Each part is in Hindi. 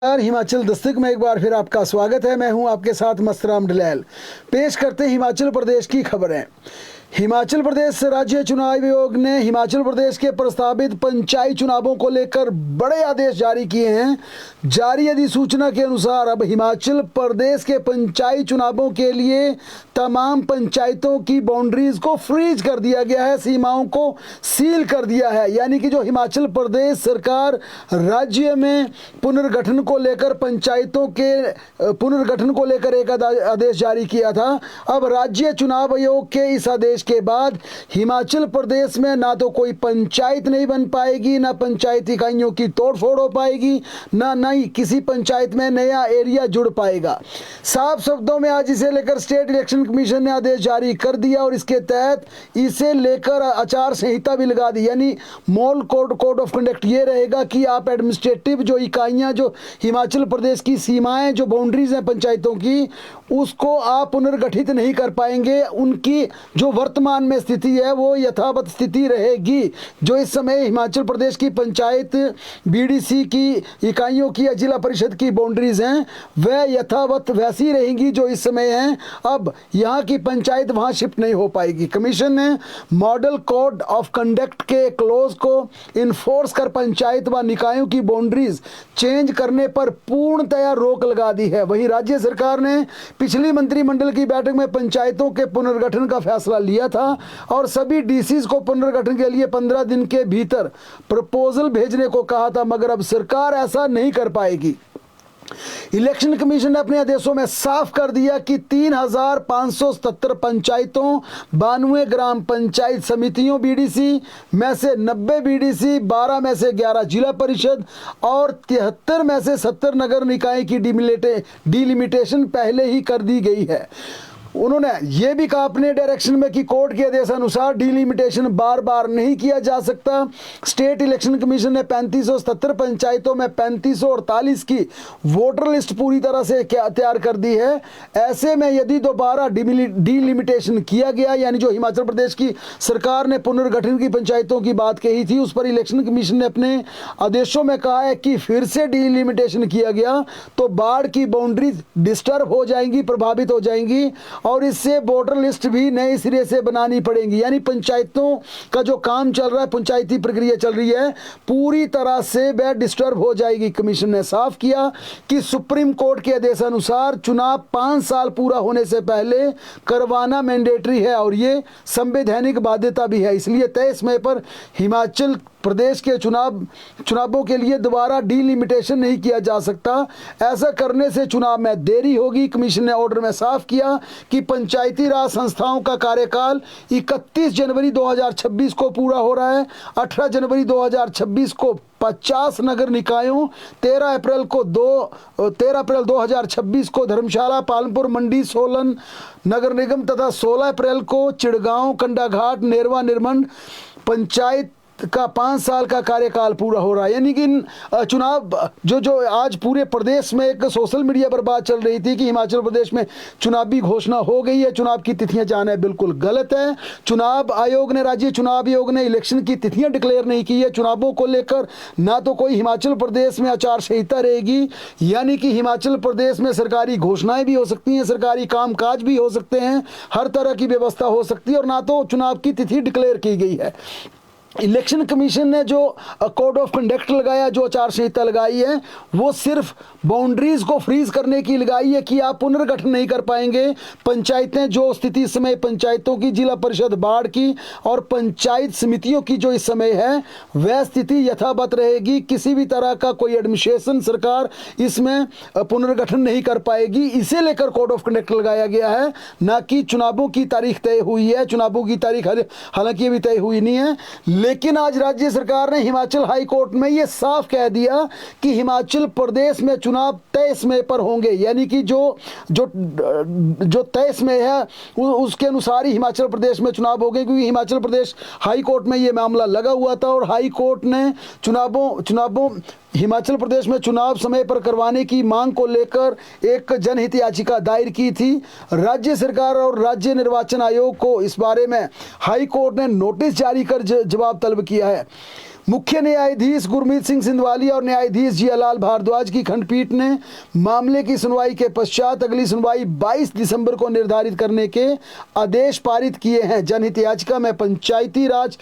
हिमाचल दस्तक में एक बार फिर आपका स्वागत है। मैं हूं आपके साथ मस्तराम डलैल। पेश करते हैं हिमाचल प्रदेश की खबरें। हिमाचल प्रदेश राज्य चुनाव आयोग ने हिमाचल प्रदेश के प्रस्तावित पंचायत चुनावों को लेकर बड़े आदेश जारी किए हैं। जारी अधिसूचना के अनुसार अब हिमाचल प्रदेश के पंचायत चुनावों के लिए तमाम पंचायतों की बाउंड्रीज को फ्रीज कर दिया गया है, सीमाओं को सील कर दिया है। यानी कि जो हिमाचल प्रदेश सरकार राज्य में पुनर्गठन को लेकर पंचायतों के पुनर्गठन को लेकर एक आदेश जारी किया था, अब राज्य चुनाव आयोग के इस आदेश के बाद हिमाचल प्रदेश में ना तो कोई पंचायत नहीं बन पाएगी, ना पंचायत इकाइयों की तोड़फोड़ हो पाएगी, ना ही किसी पंचायत में नया एरिया जुड़ पाएगा। साफ शब्दों में आज इसे लेकर स्टेट इलेक्शन कमीशन ने आदेश जारी कर दिया और इसके तहत इसे लेकर आचार संहिता भी लगा दी। यानी मॉल कोड ऑफ कंडक्ट ये रहेगा कि आप एडमिनिस्ट्रेटिव जो इकाइयां, जो हिमाचल प्रदेश की सीमाएं, जो बाउंड्रीज हैं पंचायतों की, उसको आप पुनर्गठित नहीं कर पाएंगे। उनकी जो वर्तमान में स्थिति है वो यथावत स्थिति रहेगी। जो इस समय हिमाचल प्रदेश की पंचायत बीडीसी की इकाइयों की या जिला परिषद की बाउंड्रीज हैं वह यथावत वैसी रहेंगी जो इस समय हैं। अब यहाँ की पंचायत वहाँ शिफ्ट नहीं हो पाएगी। कमीशन ने मॉडल कोड ऑफ कंडक्ट के क्लोज को इन्फोर्स कर पंचायत व निकायों की बाउंड्रीज चेंज करने पर पूर्णतया रोक लगा दी है। वहीं राज्य सरकार ने पिछली मंत्रिमंडल की बैठक में पंचायतों के पुनर्गठन का फैसला लिया था और सभी डीसीज को पुनर्गठन के लिए 15 दिन के भीतर प्रपोजल भेजने को कहा था, मगर अब सरकार ऐसा नहीं कर पाएगी। इलेक्शन कमीशन ने अपने आदेशों में साफ कर दिया कि 3577 पंचायतों, 92 ग्राम पंचायत समितियों बीडीसी में से 90 बीडीसी, 12 में से 11 जिला परिषद और 73 में से 70 नगर निकाय की डिलिमिटेशन पहले ही कर दी गई है। उन्होंने ये भी कहा अपने डायरेक्शन में कि कोर्ट के आदेश अनुसार डिलिमिटेशन बार बार नहीं किया जा सकता। स्टेट इलेक्शन कमीशन ने 3577 पंचायतों में 3548 की वोटर लिस्ट पूरी तरह से तैयार कर दी है। ऐसे में यदि दोबारा डिलिमिटेशन किया गया, यानी जो हिमाचल प्रदेश की सरकार ने पुनर्गठन की पंचायतों की बात कही थी, उस पर इलेक्शन कमीशन ने अपने आदेशों में कहा है कि फिर से डिलिमिटेशन किया गया तो बाढ़ की बाउंड्रीज डिस्टर्ब हो जाएंगी, प्रभावित हो जाएंगी और इससे वोटर लिस्ट भी नए सिरे से बनानी पड़ेगी। यानी पंचायतों का जो काम चल रहा है, पंचायती प्रक्रिया चल रही है, पूरी तरह से वह डिस्टर्ब हो जाएगी। कमीशन ने साफ किया कि सुप्रीम कोर्ट के आदेशानुसार चुनाव 5 साल पूरा होने से पहले करवाना मैंडेटरी है और ये संवैधानिक बाध्यता भी है। इसलिए तय समय पर हिमाचल प्रदेश के चुनावों के लिए दोबारा डिलिमिटेशन नहीं किया जा सकता। ऐसा करने से चुनाव में देरी होगी। कमीशन ने ऑर्डर में साफ किया कि पंचायती राज संस्थाओं का कार्यकाल 31 जनवरी 2026 को पूरा हो रहा है। 18 जनवरी 2026 को 50 नगर निकायों, 13 अप्रैल 2026 को धर्मशाला, पालमपुर, मंडी, सोलन नगर निगम तथा 16 अप्रैल को चिड़गांव, कंडाघाट, नेरवा, निर्मंड पंचायत का 5 साल का कार्यकाल पूरा हो रहा है। यानी कि चुनाव जो आज पूरे प्रदेश में एक सोशल मीडिया पर बात चल रही थी कि हिमाचल प्रदेश में चुनावी घोषणा हो गई है, चुनाव की तिथियां जाना बिल्कुल गलत है। चुनाव आयोग ने, राज्य चुनाव आयोग ने इलेक्शन की तिथियां डिक्लेयर नहीं की है। चुनावों को लेकर ना तो कोई हिमाचल प्रदेश में आचार संहिता रहेगी, यानी कि हिमाचल प्रदेश में सरकारी घोषणाएं भी हो सकती हैं, सरकारी कामकाज भी हो सकते हैं, हर तरह की व्यवस्था हो सकती है और ना तो चुनाव की तिथि डिक्लेयर की गई है। इलेक्शन कमीशन ने जो कोड ऑफ कंडक्ट लगाया, जो आचार संहिता लगाई है, वो सिर्फ बाउंड्रीज को फ्रीज करने की लगाई है कि आप पुनर्गठन नहीं कर पाएंगे। पंचायतें जो स्थिति इस समय पंचायतों की, जिला परिषद, बाढ़ की और पंचायत समितियों की जो इस समय है वह स्थिति यथावत रहेगी। किसी भी तरह का कोई एडमिनिस्ट्रेशन सरकार इसमें पुनर्गठन नहीं कर पाएगी। इसे लेकर कोड ऑफ कंडक्ट लगाया गया है, ना कि चुनावों की तारीख तय हुई है। चुनावों की तारीख हालांकि अभी तय हुई नहीं है, लेकिन आज राज्य सरकार ने हिमाचल हाई कोर्ट में यह साफ कह दिया कि हिमाचल प्रदेश में चुनाव तय समय पर होंगे। यानी कि जो तय समय है उसके अनुसार ही हिमाचल प्रदेश में चुनाव होंगे, क्योंकि हिमाचल प्रदेश हाई कोर्ट में यह मामला लगा हुआ था और हाई कोर्ट ने चुनावों हिमाचल प्रदेश में चुनाव समय पर करवाने की मांग को लेकर एक जनहित याचिका दायर की थी। राज्य सरकार और राज्य निर्वाचन आयोग को इस बारे में हाई कोर्ट ने नोटिस जारी कर जवाब तलब किया है। मुख्य न्यायाधीश गुरमीत सिंह सिंधवाली और न्यायाधीश जियालाल भारद्वाज की खंडपीठ ने मामले की सुनवाई के पश्चात अगली सुनवाई 22 दिसंबर को निर्धारित करने के आदेश पारित किए हैं। जनहित याचिका में पंचायती राज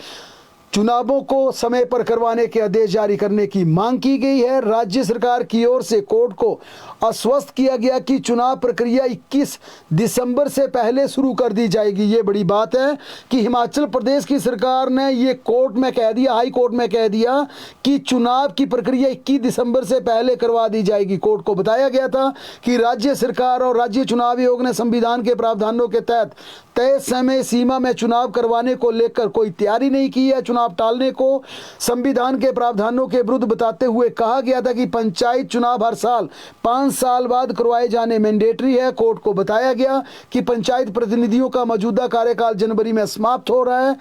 चुनावों को समय पर करवाने के आदेश जारी करने की मांग की गई है। राज्य सरकार की ओर से कोर्ट को आश्वस्त किया गया कि चुनाव प्रक्रिया 21 दिसंबर से पहले शुरू कर दी जाएगी। ये बड़ी बात है कि हिमाचल प्रदेश की सरकार ने ये कोर्ट में कह दिया, हाई कोर्ट में कह दिया कि चुनाव की प्रक्रिया 21 दिसंबर से पहले करवा दी जाएगी। कोर्ट को बताया गया था कि राज्य सरकार और राज्य चुनाव आयोग ने संविधान के प्रावधानों के तहत तय समय सीमा में चुनाव करवाने को लेकर कोई तैयारी नहीं की है। चुनाव टालने को संविधान के प्रावधानों के विरुद्ध बताते हुए कहा गया था कि पंचायत चुनाव हर साल 5 साल बाद करवाए जाने मैंडेटरी है। कोर्ट को बताया गया कि पंचायत प्रतिनिधियों का मौजूदा कार्यकाल जनवरी में समाप्त हो रहा है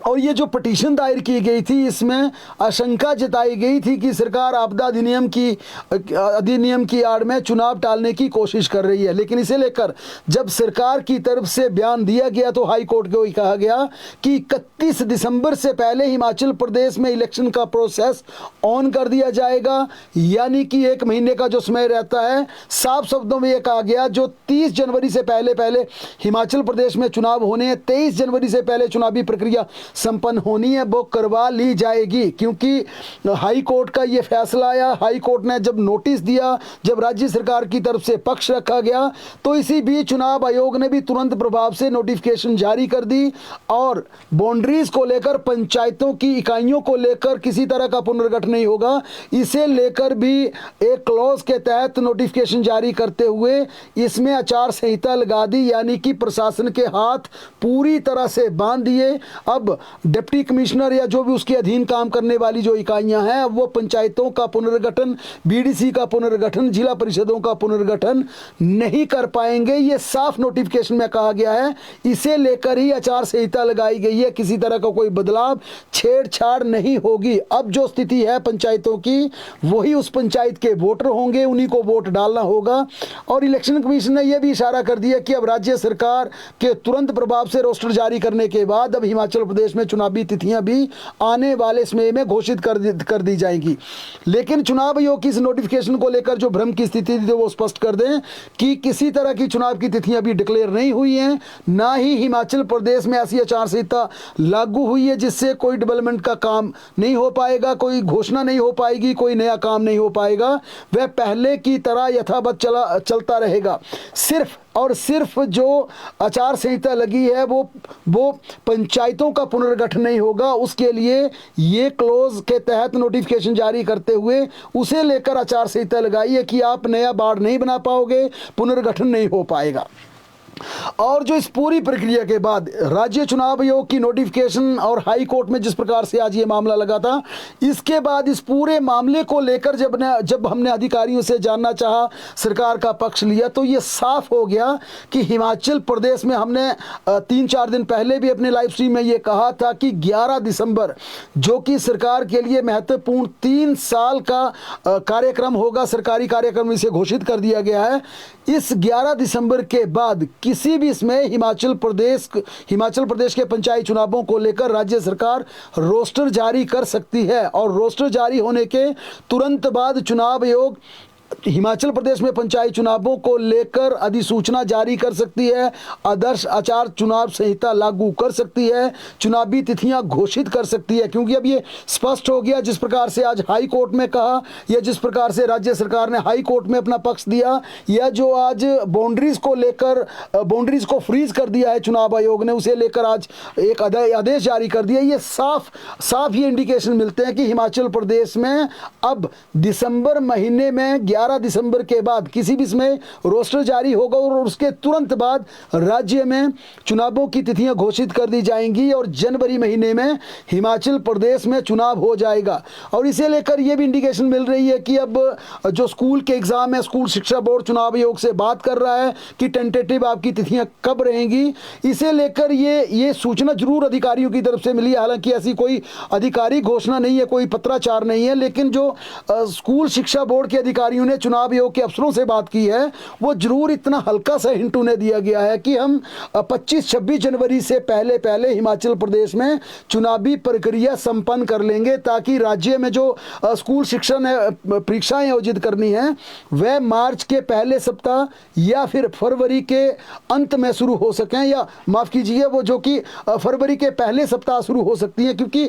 और ये जो पिटीशन दायर की गई थी इसमें आशंका जताई गई थी कि सरकार आपदा अधिनियम की आड़ में चुनाव टालने की कोशिश कर रही है। लेकिन इसे लेकर जब सरकार की तरफ से बयान दिया गया तो हाई कोर्ट को कहा गया कि 31 दिसंबर से पहले हिमाचल प्रदेश में इलेक्शन का प्रोसेस ऑन कर दिया जाएगा, यानी कि 1 महीने का जो समय रहता है। साफ शब्दों में यह कहा गया जो 30 जनवरी से पहले हिमाचल प्रदेश में चुनाव होने हैं, 23 जनवरी से पहले चुनावी प्रक्रिया संपन्न होनी है, वो करवा ली जाएगी। क्योंकि हाई कोर्ट का ये फैसला आया, हाई कोर्ट ने जब नोटिस दिया, जब राज्य सरकार की तरफ से पक्ष रखा गया तो इसी बीच चुनाव आयोग ने भी तुरंत प्रभाव से नोटिफिकेशन जारी कर दी और बाउंड्रीज को लेकर, पंचायतों की इकाइयों को लेकर किसी तरह का पुनर्गठन नहीं होगा, इसे लेकर भी एक क्लॉज के तहत नोटिफिकेशन जारी करते हुए इसमें आचार संहिता लगा दी, यानी कि प्रशासन के हाथ पूरी तरह से बांध दिए। अब डिप्टी कमिश्नर या जो भी उसके अधीन काम करने वाली जो इकाइयां हैं वो पंचायतों का पुनर्गठन, बीडीसी का पुनर्गठन, जिला परिषदों का पुनर्गठन नहीं कर पाएंगे। ये साफ नोटिफिकेशन में कहा गया है। इसे लेकर ही आचार संहिता लगाई गई है, किसी तरह का कोई बदलाव, छेड़छाड़ नहीं होगी। अब जो स्थिति है पंचायतों की, वही उस पंचायत के वोटर होंगे, उन्हीं को वोट डालना होगा। और इलेक्शन कमीशन ने यह भी इशारा कर दिया कि अब राज्य सरकार के तुरंत प्रभाव से रोस्टर जारी करने के बाद अब हिमाचल प्रदेश में चुनावी तिथियां भी आने वाले समय में घोषित कर दी जाएंगी। लेकिन चुनाव आयोग की इस नोटिफिकेशन को लेकर जो भ्रम की स्थिति थी वो स्पष्ट कर दें कि किसी तरह की चुनाव की तिथियां भी डिक्लेयर नहीं हुई हैं, ना ही हिमाचल प्रदेश में ऐसी आचार संहिता लागू हुई है जिससे कोई डेवलपमेंट का काम नहीं हो पाएगा, कोई घोषणा नहीं हो पाएगी, कोई नया काम नहीं हो पाएगा। वह पहले की तरह यथावत चलता रहेगा। सिर्फ और सिर्फ जो आचार संहिता लगी है वो पंचायतों का पुनर्गठन नहीं होगा, उसके लिए ये क्लोज के तहत नोटिफिकेशन जारी करते हुए उसे लेकर आचार संहिता लगाई है कि आप नया वार्ड नहीं बना पाओगे, पुनर्गठन नहीं हो पाएगा। और जो इस पूरी प्रक्रिया के बाद राज्य चुनाव आयोग की नोटिफिकेशन और हाई कोर्ट में जिस प्रकार से आज ये मामला लगा था, इसके बाद इस पूरे मामले को लेकर जब हमने अधिकारियों से जानना चाहा, सरकार का पक्ष लिया, तो ये साफ हो गया कि हिमाचल प्रदेश में हमने 3-4 दिन पहले भी अपने लाइव स्ट्रीम में ये कहा था कि 11 दिसंबर जो कि सरकार के लिए महत्वपूर्ण 3 साल का कार्यक्रम होगा, सरकारी कार्यक्रम इसे घोषित कर दिया गया है। इस 11 दिसंबर के बाद किसी भी इसमें हिमाचल प्रदेश के पंचायत चुनावों को लेकर राज्य सरकार रोस्टर जारी कर सकती है और रोस्टर जारी होने के तुरंत बाद चुनाव आयोग हिमाचल प्रदेश में पंचायत चुनावों को लेकर अधिसूचना जारी कर सकती है, आदर्श आचार चुनाव संहिता लागू कर सकती है, चुनावी तिथियां घोषित कर सकती है। क्योंकि अब ये स्पष्ट हो गया, जिस प्रकार से आज हाई कोर्ट में कहा या जिस प्रकार से राज्य सरकार ने हाई कोर्ट में अपना पक्ष दिया, या जो आज बाउंड्रीज को लेकर बाउंड्रीज को फ्रीज कर दिया है चुनाव आयोग ने, उसे लेकर आज एक आदेश जारी कर दिया। ये साफ ये इंडिकेशन मिलते हैं कि हिमाचल प्रदेश में अब दिसंबर महीने में 11 दिसंबर के बाद किसी भी इसमें रोस्टर जारी होगा और उसके तुरंत बाद राज्य में चुनावों की तिथियां घोषित कर दी जाएंगी और जनवरी महीने में हिमाचल प्रदेश में चुनाव हो जाएगा। और इसे लेकर यह भी इंडिकेशन मिल रही है कि अब जो स्कूल के एग्जाम है, स्कूल शिक्षा बोर्ड चुनाव आयोग से बात कर रहा है कि टेंटेटिव आपकी तिथियां कब रहेंगी। इसे लेकर ये सूचना जरूर अधिकारियों की तरफ से मिली है, हालांकि ऐसी कोई आधिकारिक घोषणा नहीं है, कोई पत्राचार नहीं है, लेकिन जो स्कूल शिक्षा बोर्ड के अधिकारियों ने चुनाव आयोग के अफसरों से बात की है वो जरूर इतना हल्का सा हिंट उन्हें दिया गया है कि हम 25-26 जनवरी से पहले पहले हिमाचल प्रदेश में चुनावी प्रक्रिया संपन्न कर लेंगे, ताकि राज्य में जो स्कूल शिक्षण परीक्षाएं आयोजित करनी है वह मार्च के पहले सप्ताह या फिर फरवरी के अंत में शुरू हो सकें, या माफ़ कीजिए वो जो कि फरवरी के पहले सप्ताह शुरू हो सकती हैं, क्योंकि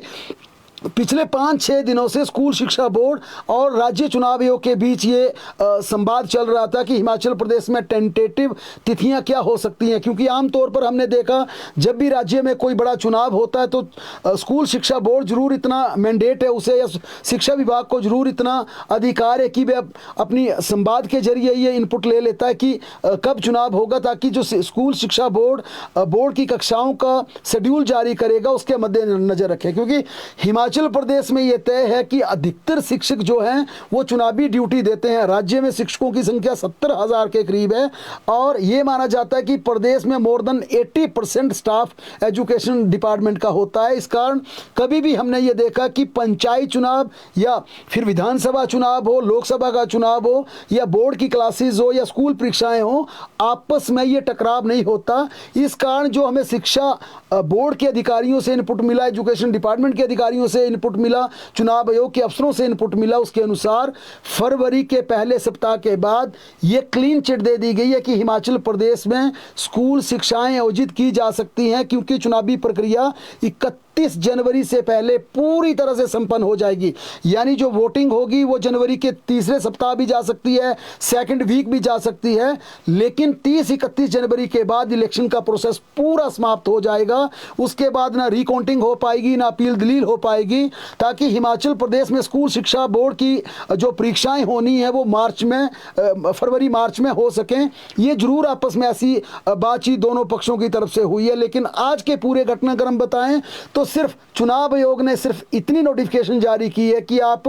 पिछले 5-6 दिनों से स्कूल शिक्षा बोर्ड और राज्य चुनाव आयोग के बीच ये संवाद चल रहा था कि हिमाचल प्रदेश में टेंटेटिव तिथियां क्या हो सकती हैं। क्योंकि आमतौर पर हमने देखा जब भी राज्य में कोई बड़ा चुनाव होता है तो स्कूल शिक्षा बोर्ड जरूर इतना मैंडेट है उसे, या शिक्षा विभाग को जरूर इतना अधिकार है कि वह अपनी संवाद के जरिए ये इनपुट ले लेता है कि कब चुनाव होगा, ताकि जो स्कूल शिक्षा बोर्ड की कक्षाओं का शेड्यूल जारी करेगा उसके मद्देनजर रखे। क्योंकि हिमाचल प्रदेश में यह तय है कि अधिकतर शिक्षक जो हैं वो चुनावी ड्यूटी देते हैं। राज्य में शिक्षकों की संख्या 70,000 के करीब है और ये माना जाता है कि प्रदेश में more than 80% staff education department का होता है। इस कारण कभी भी हमने ये देखा कि पंचायत चुनाव या फिर विधानसभा चुनाव हो, लोकसभा का चुनाव हो, या बोर्ड की क्लासेस हो, या स्कूल परीक्षाएं हो, आपस में ये टकराव नहीं होता। इस कारण जो हमें शिक्षा बोर्ड के अधिकारियों से इनपुट मिला, एजुकेशन डिपार्टमेंट के अधिकारियों से इनपुट मिला, चुनाव आयोग के अफसरों से इनपुट मिला, उसके अनुसार फरवरी के पहले सप्ताह के बाद ये क्लीन चिट दे दी गई है कि हिमाचल प्रदेश में स्कूल शिक्षाएं आयोजित की जा सकती हैं, क्योंकि चुनावी प्रक्रिया 31 जनवरी से पहले पूरी तरह से संपन्न हो जाएगी। यानी जो वोटिंग होगी वो जनवरी के तीसरे सप्ताह भी जा सकती है, सेकंड वीक भी जा सकती है, लेकिन 30-31 जनवरी के बाद इलेक्शन का प्रोसेस पूरा समाप्त हो जाएगा। उसके बाद ना रिकाउंटिंग हो पाएगी, ना अपील दलील हो पाएगी, ताकि हिमाचल प्रदेश में स्कूल शिक्षा बोर्ड की जो परीक्षाएं होनी है वो फरवरी मार्च में हो सकें। ये जरूर आपस में ऐसी बातचीत दोनों पक्षों की तरफ से हुई है। लेकिन आज के पूरे घटनाक्रम बताएं तो सिर्फ चुनाव आयोग ने सिर्फ इतनी नोटिफिकेशन जारी की है कि आप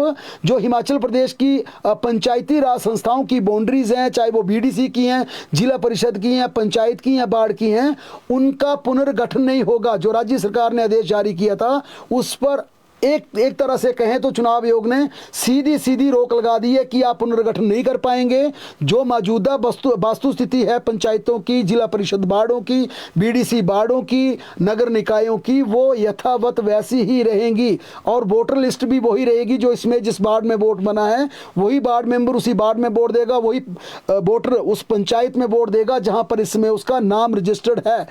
जो हिमाचल प्रदेश की पंचायती राज संस्थाओं की बाउंड्रीज हैं, चाहे वो बीडीसी की हैं, जिला परिषद की हैं, पंचायत की हैं, बाढ़ की हैं, उनका पुनर्गठन नहीं होगा। जो राज्य सरकार ने आदेश जारी किया था उस पर एक तरह से कहें तो चुनाव आयोग ने सीधी रोक लगा दी है कि आप पुनर्गठन नहीं कर पाएंगे। जो मौजूदा वास्तु स्थिति है पंचायतों की, जिला परिषद बार्डों की, बीडीसी बार्डों की, नगर निकायों की, वो यथावत वैसी ही रहेंगी और वोटर लिस्ट भी वही रहेगी। जो इसमें जिस वार्ड में वोट बना है वही वार्ड मेंबर उसी वार्ड में वोट देगा, वही वोटर उस पंचायत में वोट देगा जहां पर इसमें उसका नाम रजिस्टर्ड है।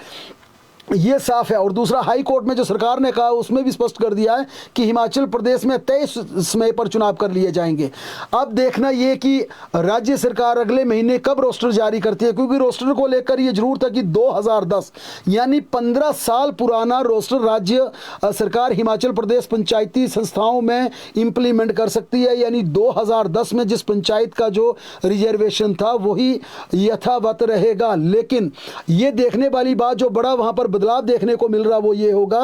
ये साफ है। और दूसरा, हाई कोर्ट में जो सरकार ने कहा उसमें भी स्पष्ट कर दिया है कि हिमाचल प्रदेश में तय समय पर चुनाव कर लिए जाएंगे। अब देखना ये कि राज्य सरकार अगले महीने कब रोस्टर जारी करती है, क्योंकि रोस्टर को लेकर ये जरूर था कि 2010 यानी 15 साल पुराना रोस्टर राज्य सरकार हिमाचल प्रदेश पंचायती संस्थाओं में इंप्लीमेंट कर सकती है। यानी 2010 में जिस पंचायत का जो रिजर्वेशन था वही यथावत रहेगा। लेकिन ये देखने वाली बात जो बड़ा वहां पर बदलाव देखने को मिल रहा वो ये होगा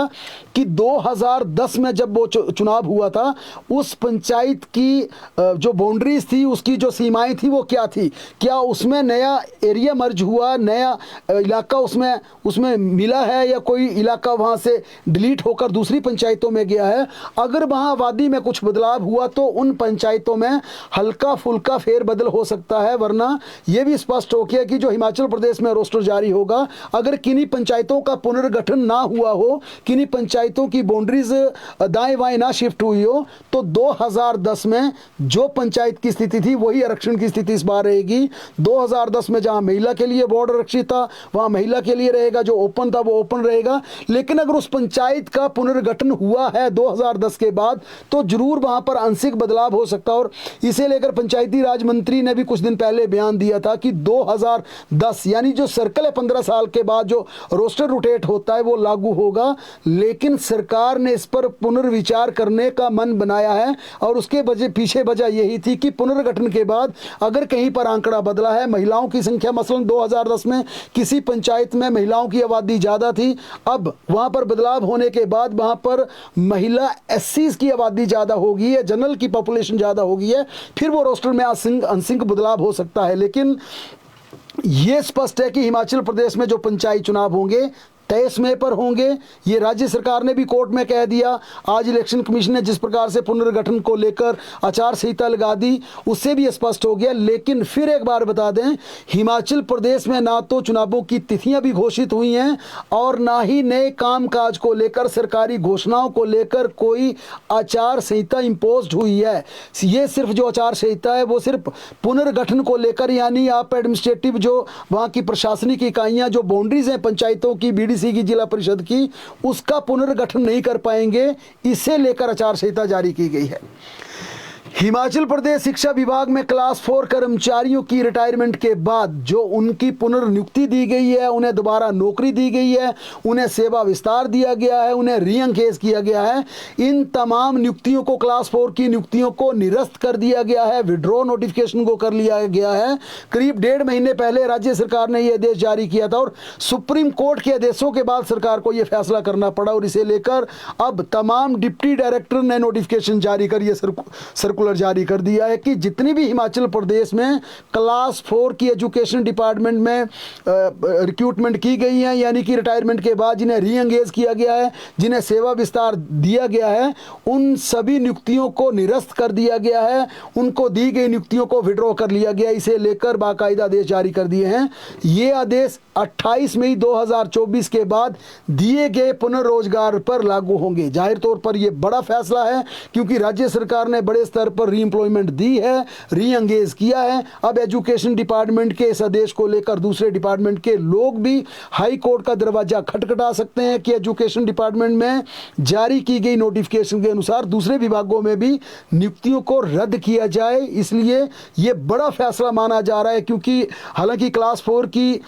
कि 2010 में जब वो चुनाव हुआ था उस पंचायत की जो बाउंड्रीज थी, उसकी जो सीमाएं थी वो क्या थी, क्या उसमें नया एरिया मर्ज हुआ, नया इलाका उसमें मिला है, या कोई इलाका वहां से डिलीट होकर दूसरी पंचायतों में गया है। अगर वहां आबादी में कुछ बदलाव हुआ तो उन पंचायतों में हल्का फुल्का फेरबदल हो सकता है, वरना यह भी स्पष्ट हो गया कि जो हिमाचल प्रदेश में रोस्टर जारी होगा, अगर किन्हीं पंचायतों का पुनर्गठन ना हुआ हो, किन्हीं पंचायतों की बाउंड्रीज दाएं बाएं ना शिफ्ट हुई हो, तो 2010 में जो पंचायत की स्थिति थी वही आरक्षण की स्थिति इस बार रहेगी। 2010 में जहां महिला के लिए वार्ड आरक्षित था वहां महिला के लिए रहेगा, जो ओपन था वो ओपन रहेगा। लेकिन अगर उस पंचायत का पुनर्गठन हुआ है 2010 के बाद तो जरूर वहां पर आंशिक बदलाव हो सकता है। और इसे लेकर पंचायती राज मंत्री ने भी कुछ दिन पहले बयान दिया था कि 2010 यानी जो सर्कल है 15 साल के बाद जो रोस्टर रोटेट होता है वो लागू होगा। लेकिन सरकार ने इस पर पुनर्विचार करने का मन बनाया है और उसके पीछे वजह यही थी कि पुनर्गठन के बाद अगर कहीं पर आंकड़ा बदला है, महिलाओं की संख्या मसलन 2010 में किसी पंचायत में महिलाओं की आबादी ज्यादा थी, अब वहां पर बदलाव होने के बाद वहां पर महिला एससीज की आबादी ज्यादा होगी है, जनरल की पॉपुलेशन ज्यादा होगी है, फिर वो रोस्टर में आंशिक बदलाव हो सकता है। लेकिन ये स्पष्ट है कि हिमाचल प्रदेश में जो पंचायत चुनाव होंगे 23 मई पर होंगे, ये राज्य सरकार ने भी कोर्ट में कह दिया। आज इलेक्शन कमीशन ने जिस प्रकार से पुनर्गठन को लेकर आचार संहिता लगा दी, उससे भी स्पष्ट हो गया। लेकिन फिर एक बार बता दें, हिमाचल प्रदेश में ना तो चुनावों की तिथियां भी घोषित हुई हैं और ना ही नए कामकाज को लेकर, सरकारी घोषणाओं को लेकर कोई आचार संहिता इंपोज्ड हुई है। ये सिर्फ जो आचार संहिता है वो सिर्फ पुनर्गठन को लेकर, यानी आप एडमिनिस्ट्रेटिव जो वहाँ की प्रशासनिक इकाइयाँ, जो बाउंड्रीज हैं पंचायतों की, बीडीसी की, जिला परिषद की, उसका पुनर्गठन नहीं कर पाएंगे, इसे लेकर आचार संहिता जारी की गई है। हिमाचल प्रदेश शिक्षा विभाग में क्लास 4 कर्मचारियों की रिटायरमेंट के बाद जो उनकी पुनर्नियुक्ति दी गई है, उन्हें दोबारा नौकरी दी गई है, उन्हें सेवा विस्तार दिया गया है, उन्हें रीएंगेज किया गया है, इन तमाम नियुक्तियों को, क्लास 4 की नियुक्तियों को निरस्त कर दिया गया है, विड्रॉ नोटिफिकेशन को कर लिया गया है। करीब 1.5 महीने पहले राज्य सरकार ने यह आदेश जारी किया था और सुप्रीम कोर्ट के आदेशों के बाद सरकार को यह फैसला करना पड़ा और इसे लेकर अब तमाम डिप्टी डायरेक्टर ने नोटिफिकेशन जारी कर यह सर्कुलर जारी कर दिया है कि जितनी भी हिमाचल प्रदेश में क्लास 4 की एजुकेशन डिपार्टमेंट में रिक्रूटमेंट की गई है, यानी कि रिटायरमेंट के बाद जिन्हें रीएंगेज किया गया है, जिन्हें सेवा विस्तार दिया गया है, उन सभी नियुक्तियों को निरस्त कर दिया गया है, उनको दी गई नियुक्तियों को विड्रॉ कर लिया गया। इसे लेकर बाकायदा आदेश जारी कर दिए हैं। ये आदेश 28 मई 2024 के बाद दिए गए पुनर्रोजगार पर लागू होंगे। जाहिर तौर पर यह बड़ा फैसला है क्योंकि राज्य सरकार ने बड़े स्तर पर रीएम्प्लॉयमेंट दी है, रीएंगेज किया है। अब एजुकेशन डिपार्टमेंट के इस आदेश को लेकर दूसरे डिपार्टमेंट के लोग भी हाई कोर्ट का दरवाजा खटखटा सकते हैं कि एजुकेशन डिपार्टमेंट में जारी की गई नोटिफिकेशन के अनुसार दूसरे विभागों में भी नियुक्तियों को रद्द किया जाए। इसलिए यह बड़ा फैसला माना जा रहा है क्योंकि हालांकि क्लास 4 की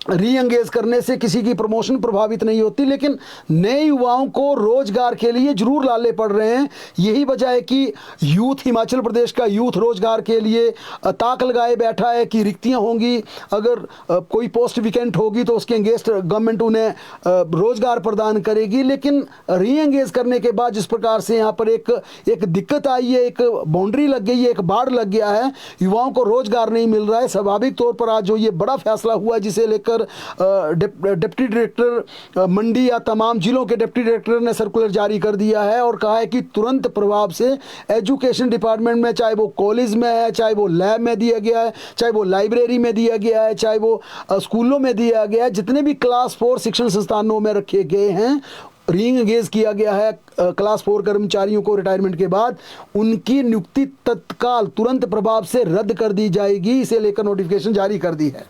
रीएंगेज करने से किसी की प्रमोशन प्रभावित नहीं होती, लेकिन नए युवाओं को रोजगार के लिए जरूर लाले पड़ रहे हैं। यही वजह है कि यूथ, हिमाचल प्रदेश का यूथ रोजगार के लिए ताक लगाए बैठा है कि रिक्तियां होंगी, अगर कोई पोस्ट विकेंट होगी तो उसके अगेंस्ट गवर्नमेंट उन्हें रोजगार प्रदान करेगी। लेकिन रीएंगेज करने के बाद जिस प्रकार से यहाँ पर एक दिक्कत आई है, एक बाउंड्री लग गई है, एक बाड़ लग गया है, युवाओं को रोजगार नहीं मिल रहा है। स्वाभाविक तौर पर आज जो ये बड़ा फैसला हुआ है जिसे लेकर डिप्टी डायरेक्टर मंडी या तमाम जिलों के डिप्टी डायरेक्टर ने सर्कुलर जारी कर दिया है और कहा है कि तुरंत प्रभाव से एजुकेशन डिपार्टमेंट में, चाहे वो कॉलेज में है, चाहे वो लैब में दिया गया है, चाहे वो लाइब्रेरी में दिया गया है, चाहे वो स्कूलों में दिया गया है, जितने भी क्लास 4 शिक्षण संस्थानों में रखे गए हैं, रीएंगेज किया गया है क्लास 4 कर्मचारियों को रिटायरमेंट के बाद, उनकी नियुक्ति तत्काल तुरंत प्रभाव से रद्द कर दी जाएगी। इसे लेकर नोटिफिकेशन जारी कर दी है।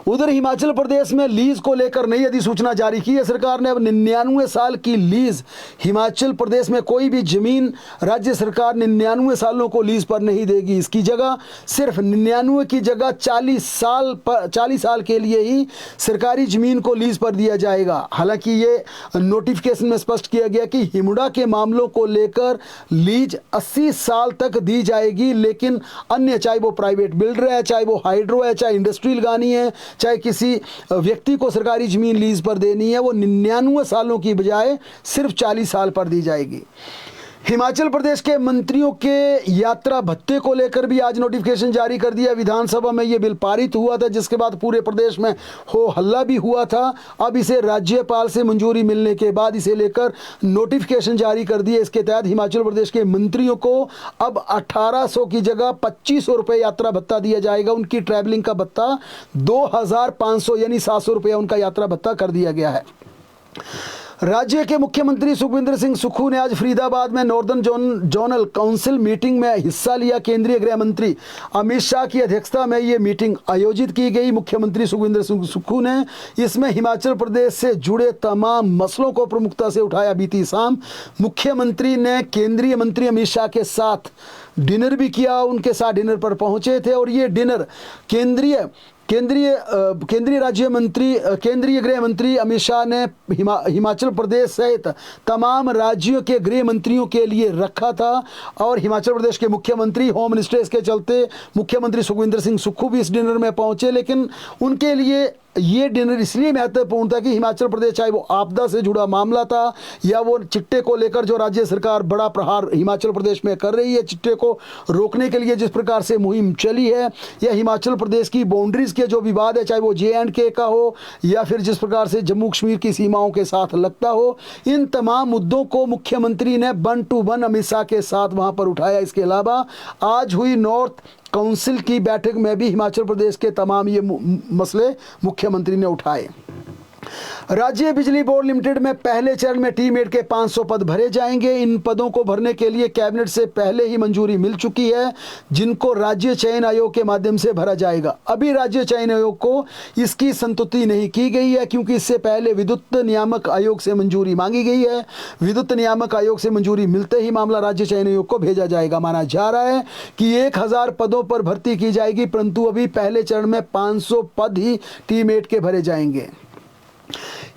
उधर हिमाचल प्रदेश में लीज को लेकर नई अधिसूचना जारी की है सरकार ने। अब 99 साल की लीज, हिमाचल प्रदेश में कोई भी जमीन राज्य सरकार 99 सालों को लीज पर नहीं देगी। इसकी जगह सिर्फ 99 की जगह 40 साल के लिए ही सरकारी जमीन को लीज पर दिया जाएगा। हालांकि ये नोटिफिकेशन में स्पष्ट किया गया कि हिमुडा के मामलों को लेकर लीज 80 साल तक दी जाएगी, लेकिन अन्य, चाहे वो प्राइवेट बिल्डर है, चाहे वो हाइड्रो है, चाहे इंडस्ट्री लगानी है, चाहे किसी व्यक्ति को सरकारी जमीन लीज पर देनी है, वो 99 सालों की बजाय सिर्फ 40 साल पर दी जाएगी। हिमाचल प्रदेश के मंत्रियों के यात्रा भत्ते को लेकर भी आज नोटिफिकेशन जारी कर दिया। विधानसभा में यह बिल पारित हुआ था जिसके बाद पूरे प्रदेश में हो हल्ला भी हुआ था। अब इसे राज्यपाल से मंजूरी मिलने के बाद इसे लेकर नोटिफिकेशन जारी कर दिए। इसके तहत हिमाचल प्रदेश के मंत्रियों को अब 1800 की जगह 2500 रुपये यात्रा भत्ता दिया जाएगा। उनकी ट्रैवलिंग का भत्ता 2500 यानी 700 रुपये उनका यात्रा भत्ता कर दिया गया है। राज्य के मुख्यमंत्री सुखविंदर सिंह सुक्खू ने आज फरीदाबाद में नॉर्दर्न जोनल काउंसिल मीटिंग में हिस्सा लिया। केंद्रीय गृह मंत्री अमित शाह की अध्यक्षता में ये मीटिंग आयोजित की गई। मुख्यमंत्री सुखविंदर सिंह सुक्खू ने इसमें हिमाचल प्रदेश से जुड़े तमाम मसलों को प्रमुखता से उठाया। बीती शाम मुख्यमंत्री ने केंद्रीय मंत्री अमित शाह के साथ डिनर भी किया, उनके साथ डिनर पर पहुंचे थे और ये डिनर केंद्रीय गृह मंत्री अमित शाह ने हिमाचल प्रदेश सहित तमाम राज्यों के गृह मंत्रियों के लिए रखा था और हिमाचल प्रदेश के मुख्यमंत्री होम मिनिस्टर के चलते मुख्यमंत्री सुखविंदर सिंह सुक्खू भी इस डिनर में पहुंचे, लेकिन उनके लिए ये डिनर इसलिए महत्वपूर्ण था कि हिमाचल प्रदेश, चाहे वो आपदा से जुड़ा मामला था या वो चिट्टे को लेकर जो राज्य सरकार बड़ा प्रहार हिमाचल प्रदेश में कर रही है, चिट्टे को रोकने के लिए जिस प्रकार से मुहिम चली है, या हिमाचल प्रदेश की बाउंड्रीज के जो विवाद है, चाहे वो JNK का हो या फिर जिस प्रकार से जम्मू कश्मीर की सीमाओं के साथ लगता हो, इन तमाम मुद्दों को मुख्यमंत्री ने 1 to 1 अमित शाह के साथ वहां पर उठाया। इसके अलावा आज हुई नॉर्थ काउंसिल की बैठक में भी हिमाचल प्रदेश के तमाम ये मसले मुख्यमंत्री ने उठाए। राज्य बिजली बोर्ड लिमिटेड में पहले चरण में टीमेट के 500 पद भरे जाएंगे। इन पदों को भरने के लिए कैबिनेट से पहले ही मंजूरी मिल चुकी है, जिनको राज्य चयन आयोग के माध्यम से भरा जाएगा। अभी राज्य चयन आयोग को इसकी संतुष्टि नहीं की गई है, क्योंकि इससे पहले विद्युत नियामक आयोग से मंजूरी मांगी गई है। विद्युत नियामक आयोग से मंजूरी मिलते ही मामला राज्य चयन आयोग को भेजा जाएगा। माना जा रहा है कि 1000 पदों पर भर्ती की जाएगी, परंतु अभी पहले चरण में 500 पद ही टीमेट के भरे जाएंगे।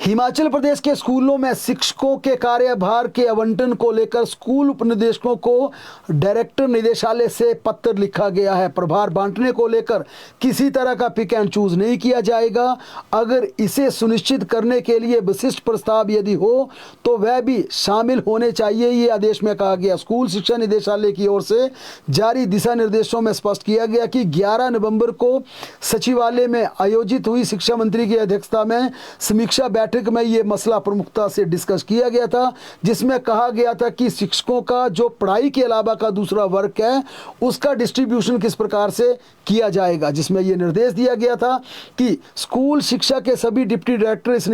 हिमाचल प्रदेश के स्कूलों में शिक्षकों के कार्यभार के आवंटन को लेकर स्कूल उपनिदेशकों को डायरेक्टर निदेशालय से पत्र लिखा गया है। प्रभार बांटने को लेकर किसी तरह का पिक एंड चूज नहीं किया जाएगा। अगर इसे सुनिश्चित करने के लिए विशिष्ट प्रस्ताव यदि हो तो वह भी शामिल होने चाहिए, ये आदेश में कहा गया। स्कूल शिक्षा निदेशालय की ओर से जारी दिशा निर्देशों में स्पष्ट किया गया कि 11 नवंबर को सचिवालय में आयोजित हुई शिक्षा मंत्री की अध्यक्षता में समीक्षा बैठक में यह मसला प्रमुखता से डिस्कस किया गया था, जिसमें कहा गया था कि शिक्षकों का जो पढ़ाई के अलावा का दूसरा वर्क है उसका डिस्ट्रीब्यूशन किस प्रकार से किया जाएगा, जिसमें यह निर्देश दिया गया था कि स्कूल शिक्षा के सभी डिप्टी डायरेक्टर इस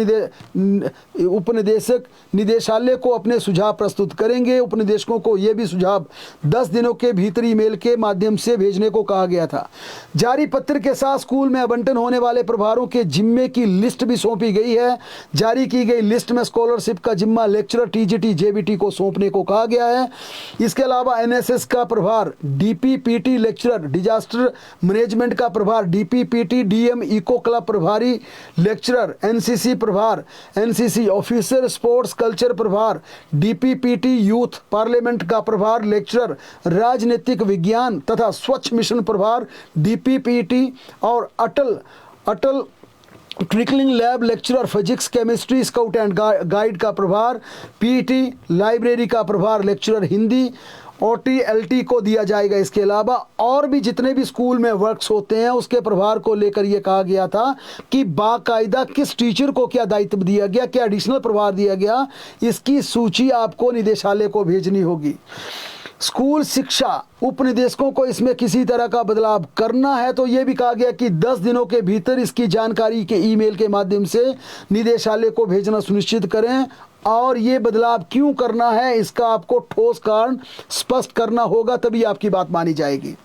उपनिदेशक निदेशालय को अपने सुझाव प्रस्तुत करेंगे। उपनिदेशकों को यह भी सुझाव 10 दिनों के भीतर ईमेल के माध्यम से भेजने को कहा गया था। जारी पत्र के साथ स्कूल में आवंटन होने वाले प्रभारों के जिम्मे की लिस्ट भी सौंपी गई है। जारी की गई लिस्ट में स्कॉलरशिप का जिम्मा लेक्चरर, TGT, JBT को सौंपने को कहा गया है। इसके अलावा NSS का प्रभार DPPT लेक्चरर, डिजास्टर मैनेजमेंट का प्रभार DPPT, DM इको क्लब प्रभारी लेक्चरर, NCC प्रभार NCC ऑफिसर, स्पोर्ट्स कल्चर प्रभार DPPT, यूथ पार्लियामेंट का प्रभार लेक्चरर, राजनीतिक विज्ञान तथा स्वच्छ मिशन प्रभार DPPT और Atal tinkering lab lecturer, physics chemistry, scout and guide का प्रभार PT, लाइब्रेरी का प्रभार लेक्चरर हिंदी OT-LT को दिया जाएगा। इसके अलावा और भी जितने भी स्कूल में वर्क्स होते हैं उसके प्रभार को लेकर यह कहा गया था कि बाकायदा किस टीचर को क्या दायित्व दिया गया, क्या एडिशनल प्रभार दिया गया, इसकी सूची आपको निदेशालय को भेजनी होगी। स्कूल शिक्षा उपनिदेशकों को इसमें किसी तरह का बदलाव करना है तो यह भी कहा गया कि 10 दिनों के भीतर इसकी जानकारी के ईमेल के माध्यम से निदेशालय को भेजना सुनिश्चित करें, और ये बदलाव क्यों करना है इसका आपको ठोस कारण स्पष्ट करना होगा, तभी आपकी बात मानी जाएगी।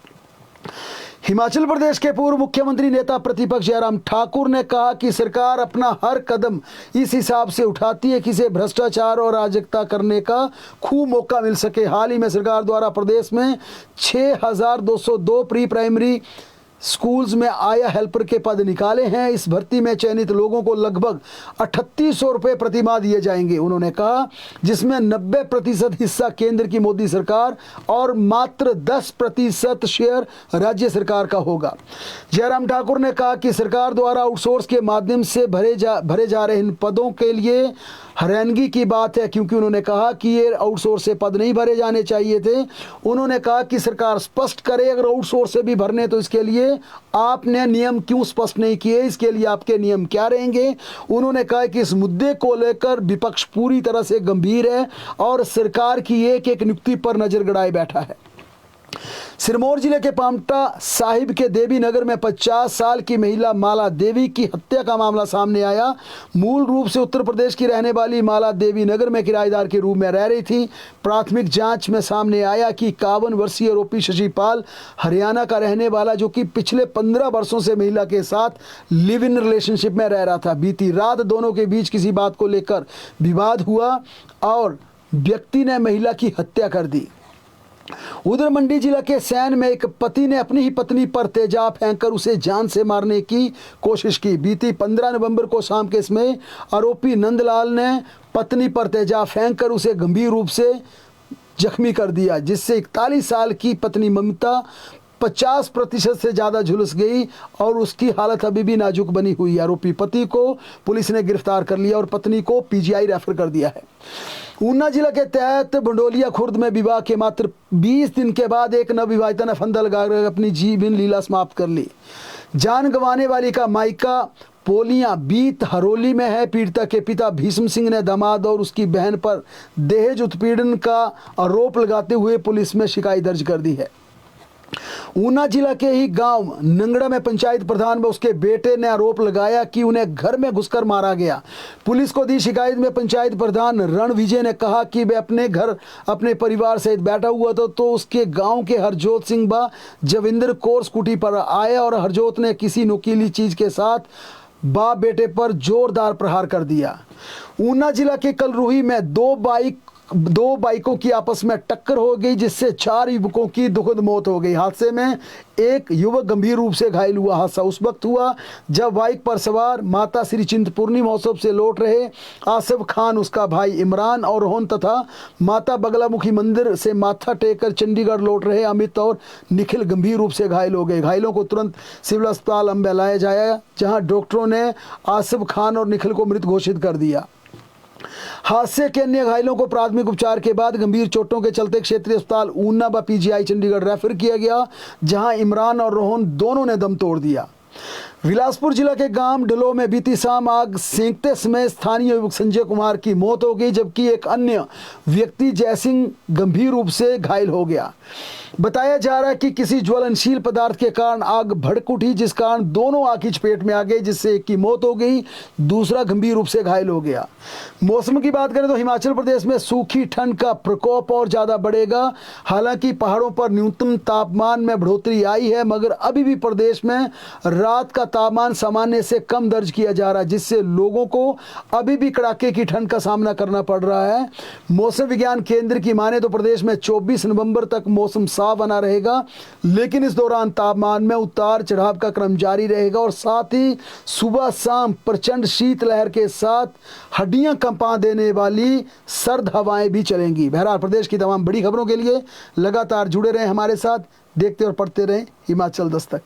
हिमाचल प्रदेश के पूर्व मुख्यमंत्री नेता प्रतिपक्ष जयराम ठाकुर ने कहा कि सरकार अपना हर कदम इस हिसाब से उठाती है कि इसे भ्रष्टाचार और अराजकता करने का खूब मौका मिल सके। हाल ही में सरकार द्वारा प्रदेश में 6202 प्री प्राइमरी स्कूल्स में आया हेल्पर के पद निकाले हैं। इस भर्ती में चयनित लोगों को लगभग 3800 रुपये प्रतिमाह दिए जाएंगे, उन्होंने कहा, जिसमें 90% हिस्सा केंद्र की मोदी सरकार और मात्र 10% शेयर राज्य सरकार का होगा। जयराम ठाकुर ने कहा कि सरकार द्वारा आउटसोर्स के माध्यम से भरे जा रहे इन पदों के लिए हैरानगी की बात है, क्योंकि उन्होंने कहा कि ये आउटसोर्स से पद नहीं भरे जाने चाहिए थे। उन्होंने कहा कि सरकार स्पष्ट करे अगर आउटसोर्स से भी भरने तो इसके लिए आपने नियम क्यों स्पष्ट नहीं किए, इसके लिए आपके नियम क्या रहेंगे। उन्होंने कहा कि इस मुद्दे को लेकर विपक्ष पूरी तरह से गंभीर है और सरकार की एक एक नियुक्ति पर नजर गड़ाए बैठा है। सिरमौर जिले के पांवटा साहिब के देवी नगर में 50 साल की महिला माला देवी की हत्या का मामला सामने आया। मूल रूप से उत्तर प्रदेश की रहने वाली माला देवी नगर में किराएदार के रूप में रह रही थी। प्राथमिक जांच में सामने आया कि 51 वर्षीय आरोपी शशिपाल हरियाणा का रहने वाला, जो कि पिछले 15 वर्षों से महिला के साथ लिव इन रिलेशनशिप में रह रहा था। बीती रात दोनों के बीच किसी बात को लेकर विवाद हुआ और व्यक्ति ने महिला की हत्या कर दी। उधर मंडी जिला के सैन में एक पति ने अपनी ही पत्नी पर तेजाब फेंककर उसे जान से मारने की कोशिश की। बीती 15 नवंबर को शाम के समय आरोपी नंदलाल ने पत्नी पर तेजाब फेंककर उसे गंभीर रूप से जख्मी कर दिया, जिससे 41 साल की पत्नी ममता 50% से ज़्यादा झुलस गई और उसकी हालत अभी भी नाजुक बनी हुई है। आरोपी पति को पुलिस ने गिरफ्तार कर लिया और पत्नी को पीजीआई रेफर कर दिया है। ऊना जिला के तहत भंडोलिया खुर्द में विवाह के मात्र 20 दिन के बाद एक नवविवाहिता ने फंदा लगाकर अपनी जीवन लीला समाप्त कर ली। जान गंवाने वाली का मायका पोलियां बीत हरोली में है। पीड़िता के पिता भीष्म सिंह ने दामाद और उसकी बहन पर दहेज उत्पीड़न का आरोप लगाते हुए पुलिस में शिकायत दर्ज कर दी है। ऊना जिला के ही गांव नंगड़ा में पंचायत प्रधान व उसके बेटे ने आरोप लगाया कि उन्हें घर में घुसकर मारा गया। पुलिस को दी शिकायत में पंचायत प्रधान रणविजय ने कहा कि वह अपने घर अपने परिवार सहित बैठा हुआ था तो उसके गांव के हरजोत सिंह व जविंदर कौर स्कूटी पर आए और हरजोत ने किसी नुकीली चीज के साथ बाप बेटे पर जोरदार प्रहार कर दिया। ऊना जिला के कलरुही में दो बाइकों की आपस में टक्कर हो गई जिससे 4 युवकों की दुखद मौत हो गई। हादसे में एक युवक गंभीर रूप से घायल हुआ। हादसा उस वक्त हुआ जब बाइक पर सवार माता श्री चिंतपूर्णी महोत्सव से लौट रहे आसिफ खान, उसका भाई इमरान और रोहन तथा माता बगलामुखी मंदिर से माथा टेक कर चंडीगढ़ लौट रहे अमित और निखिल गंभीर रूप से घायल हो गए। घायलों को तुरंत सिविल अस्पताल अंबे लाया जाया जहाँ डॉक्टरों ने आसिफ खान और निखिल को मृत घोषित कर दिया। हादसे के अन्य घायलों को प्राथमिक उपचार के बाद गंभीर चोटों के चलते क्षेत्रीय अस्पताल ऊना व पीजीआई चंडीगढ़ रेफर किया गया जहां इमरान और रोहन दोनों ने दम तोड़ दिया। बिलासपुर जिला के गांव ढलो में बीती शाम आग सेंकते समय स्थानीय युवक संजय कुमार की मौत हो गई जबकि एक अन्य व्यक्ति जयसिंह गंभीर रूप से घायल हो गया। बताया जा रहा है कि किसी ज्वलनशील पदार्थ के कारण आग भड़क उठी जिस कारण दोनों आग की चपेट में आ गए जिससे एक की मौत हो गई, दूसरा गंभीर रूप से घायल हो गया। मौसम की बात करें तो हिमाचल प्रदेश में सूखी ठंड का प्रकोप और ज़्यादा बढ़ेगा। हालांकि पहाड़ों पर न्यूनतम तापमान में बढ़ोतरी आई है मगर अभी भी प्रदेश में रात का तापमान सामान्य से कम दर्ज किया जा रहा है जिससे लोगों को अभी भी कड़ाके की ठंड का सामना करना पड़ रहा है। मौसम विज्ञान केंद्र की माने तो प्रदेश में 24 नवंबर तक मौसम साफ बना रहेगा लेकिन इस दौरान तापमान में उतार चढ़ाव का क्रम जारी रहेगा और साथ ही सुबह शाम प्रचंड शीतलहर के साथ हड्डियां कंपा देने वाली सर्द हवाएं भी चलेंगी। बहरहाल प्रदेश की तमाम बड़ी खबरों के लिए लगातार जुड़े रहें हमारे साथ, देखते और पढ़ते रहें हिमाचल दस्तक।